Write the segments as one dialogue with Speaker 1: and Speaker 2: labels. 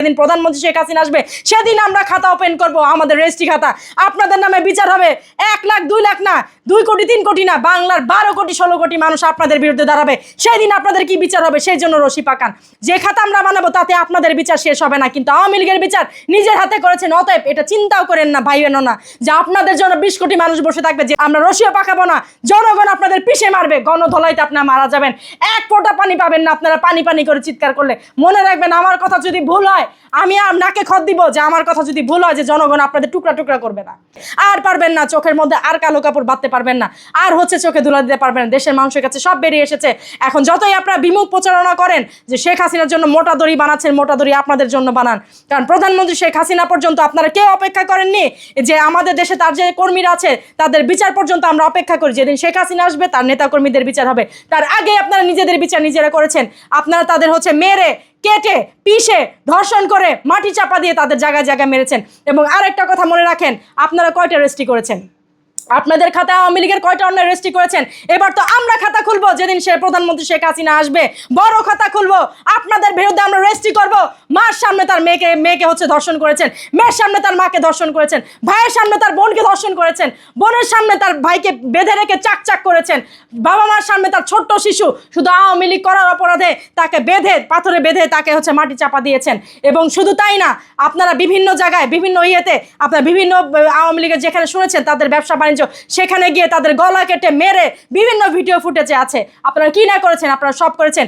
Speaker 1: যেদিন প্রধানমন্ত্রী শেখ হাসিনা আসবে সেদিন আমরা খাতা ওপেন করব, আমাদের রেজিস্ট্রি খাতা। আপনাদের নামে বিচার হবে। 1 লাখ 2 লাখ না, 2 কোটি 3 কোটি না, বাংলার 12 কোটি 16 কোটি মানুষ আপনাদের বিরুদ্ধে দাঁড়াবে। সেই দিন আপনাদের কি বিচার হবে সেই জন্য রশি পাকান। যে খাতা আমরা বানাবো তাতে আপনাদের বিচার শেষ হবে না, কিন্তু আওয়ামী লীগের বিচার নিজের হাতে করেছেন। অতএব এটা চিন্তাও করেন না, ভাইবেনও না যে আপনাদের জন্য 20 কোটি মানুষ বসে থাকবে যে আমরা রশিও পাকাবো না। জনগণ আপনাদের পিষে মারবে, গণধলাইতে আপনারা মারা যাবেন। 1 ফোঁটা পানি পাবেন না আপনারা, পানি পানি করে চিৎকার করলে। মনে রাখবেন, আমার কথা যদি ভুল হয় আমি নাকে খত দিব, যে আমার কথা যদি ভুল হয় যে জনগণ আপনাদের টুকরা টুকরা করবে না। আর পারবেন না, চোখের মধ্যে আর কালো কাপড় বাঁধতে পারবেন না, আর চোখে ধুলা দিতে পারবেন না। দেশের মানুষের কাছে সব বেরিয়ে এসেছে। এখন যতই আপনারা বিমুখ প্রচারণা করেন যে শেখ হাসিনার জন্য মোটা দড়ি বানাচ্ছেন, মোটা দড়ি আপনাদের জন্য বানান। কারণ প্রধানমন্ত্রী শেখ হাসিনা পর্যন্ত আপনারা কেউ অপেক্ষা করেননি যে আমাদের দেশে তার যে কর্মীরা আছে তাদের বিচার পর্যন্ত আমরা অপেক্ষা করি। যেদিন শেখ হাসিনা আসবে তার নেতা কর্মীদের বিচার হবে, তার আগে আপনারা নিজেদের বিচার নিজেরা করেছেন। আপনারা তাদের মেরে কেটে পিষে ধর্ষণ করে মাটি চাপা দিয়ে তাদের জায়গায় জায়গায় মেরেছেন। এবং আরেকটা কথা মনে রাখেন, আপনারা কয়টা রেজিস্ট্রি করেছেন? আপনাদের খাতা আওয়ামী লীগের কয়টা অন্যায় রেজিস্ট্রি করেছেন? এবার তো আমরা খাতা খুলবো, যেদিন সে প্রধানমন্ত্রী শেখ হাসিনা আসবে বড় খাতা খুলবো। আপনাদের বিরুদ্ধে আমরা রেজিস্ট্রি করব। মার সামনে তার মেয়েকে ধর্ষণ করেছেন, মেয়ের সামনে তার মাকে ধর্ষণ করেছেন, ভাইয়ের সামনে তার বোনকে ধর্ষণ করেছেন, বোনের সামনে তার ভাইকে বেঁধে রেখে চাক করেছেন, বাবা মার সামনে তার ছোট্ট শিশু শুধু আওয়ামী লীগ করার অপরাধে তাকে পাথরে বেঁধে তাকে মাটি চাপা দিয়েছেন। এবং শুধু তাই না, আপনারা বিভিন্ন জায়গায় বিভিন্ন আপনারা বিভিন্ন আওয়ামী লীগের যেখানে শুনেছেন তাদের ব্যবসা বাণিজ্য, সেখানে গিয়ে তাদের গলা কেটে মেরে বিভিন্ন ভিডিও ফুটেজে আছে। আপনারা কি না করেছেন? আপনারা সব করেছেন।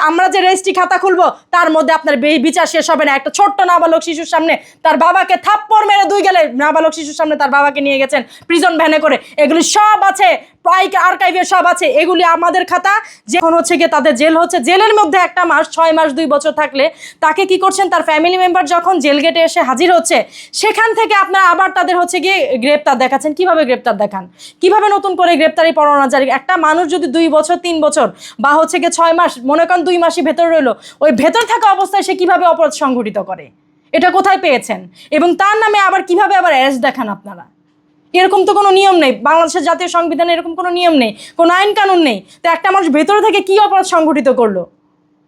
Speaker 1: আমরা যে রেজিস্ট্রি খাতা খুলবো তার মধ্যে আপনার বিচার শেষ হবে না। একটা ছোট্ট নাবালক শিশুর সামনে তার বাবাকে থাপ্পড় মেরে 2 গেলে নাবালক শিশুর সামনে তার বাবাকে নিয়ে গেছেন প্রিজন ভ্যানে করে। এগুলি সব আছে, আর্কাইভে সব আছে। এগুলি আমাদের খাতা। যখন গিয়ে তাদের জেল হচ্ছে, জেলের মধ্যে 1 মাস 6 মাস 2 বছর থাকলে তাকে কি করছেন, তার ফ্যামিলি মেম্বার যখন জেল গেটে এসে হাজির হচ্ছে সেখান থেকে আপনারা আবার তাদের গিয়ে গ্রেপ্তার দেখাচ্ছেন। কিভাবে গ্রেপ্তার দেখান? কিভাবে নতুন করে গ্রেপ্তারি পরোয়ানা জারি? একটা মানুষ যদি 2 বছর 3 বছর বা গিয়ে 6 মাস, মনে করেন 2 মাসই ভেতর রইলো, ওই ভেতর থাকা অবস্থায় সে কিভাবে অপরাধ সংঘটিত করে? এটা কোথায় পেয়েছেন? এবং তার নামে আবার কিভাবে অ্যারেস্ট দেখান আপনারা? এরকম তো কোনো নিয়ম নেই। বাংলাদেশের জাতীয় সংবিধানে এরকম কোনো নিয়ম নেই, কোনো আইন কানুন নেই। তো একটা মানুষ ভেতরে থেকে কি অপরাধ সংঘটিত করলো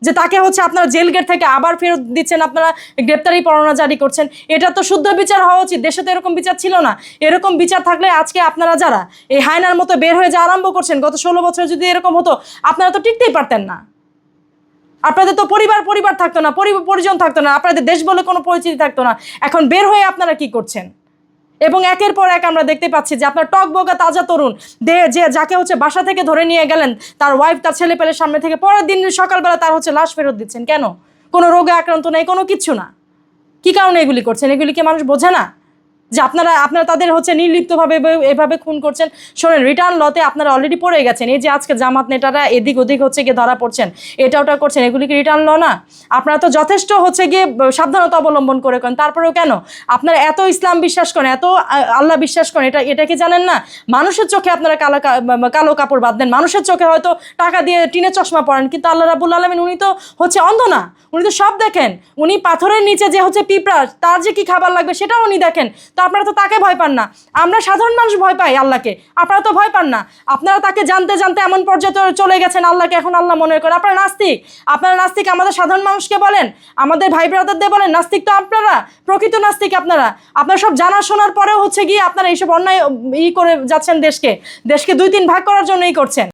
Speaker 1: যে তাকে আপনারা জেল গেট থেকে আবার ফেরত দিচ্ছেন, আপনারা গ্রেপ্তারি পরোয়ানা জারি করছেন? এটা তো শুদ্ধ বিচার হওয়া উচিত। দেশে তো এরকম বিচার ছিল না। এরকম বিচার থাকলে আজকে আপনারা যারা এই হায়নার মতো বের হয়ে যা আরম্ভ করছেন, গত 16 বছর যদি এরকম হতো আপনারা তো টিকতেই পারতেন না। আপনাদের তো পরিবার থাকতো না, পরিজন থাকতো না, আপনাদের দেশ বলে কোনো পরিচিতি থাকতো না। এখন বের হয়ে আপনারা কি করছেন? এবং একের পর এক আমরা দেখতে পাচ্ছি যে আপনার টকবগা তাজা তরুণ যাকে বাসা থেকে ধরে নিয়ে গেলেন তার ওয়াইফ তার ছেলে পেলের সামনে থেকে, পরের দিন সকালবেলা তার লাশ ফেরত দিচ্ছেন। কেন? কোনো রোগে আক্রান্ত নেই, কোনো কিচ্ছু না। কি কারণে এগুলি করছেন? এগুলি কি মানুষ বোঝে না যে আপনারা তাদের নির্লিপ্তভাবে এভাবে খুন করছেন? শোনেন, রিটার্ন লতে আপনারা অলরেডি পড়ে গেছেন। এই যে আজকে জামাত নেতারা এদিক ওদিক গিয়ে ধরা পড়ছেন, ওটা করছেন, এগুলি কি রিটার্ন ল না? আপনারা তো যথেষ্ট গিয়ে সাবধানতা অবলম্বন করে করেন। তারপরেও কেন আপনারা এত ইসলাম বিশ্বাস করেন, এত আল্লাহ বিশ্বাস করেন? এটা কি জানেন না? মানুষের চোখে আপনারা কালো কাপড় বাঁধেন, মানুষের চোখে হয়তো টাকা দিয়ে টিনের চশমা পরেন, কিন্তু আল্লাহ রাব্বুল আলামিন উনি তো অন্ধ না, উনি তো সব দেখেন। উনি পাথরের নিচে যে পিঁপড়া, তার যে কি খাবার লাগবে সেটাও উনি দেখেন। তো আপনারা তো তাকে ভয় পান না। আমরা সাধারণ মানুষ ভয় পাই আল্লাহকে, আপনারা তো ভয় পান না। আপনারা তাকে জানতে জানতে এমন পর্যায়ে চলে গেছেন, আল্লাহকে এখন আল্লাহ মনে করে। আপনারা নাস্তিক আমাদের সাধারণ মানুষকে বলেন, আমাদের ভাই ব্রাদারদের বলেন নাস্তিক। তো আপনারা প্রকৃত নাস্তিক। আপনারা সব জানা শোনার পরেও গিয়ে আপনারা এইসব অন্যায় করে যাচ্ছেন। দেশকে 2-3 ভাগ করার জন্যই করছেন।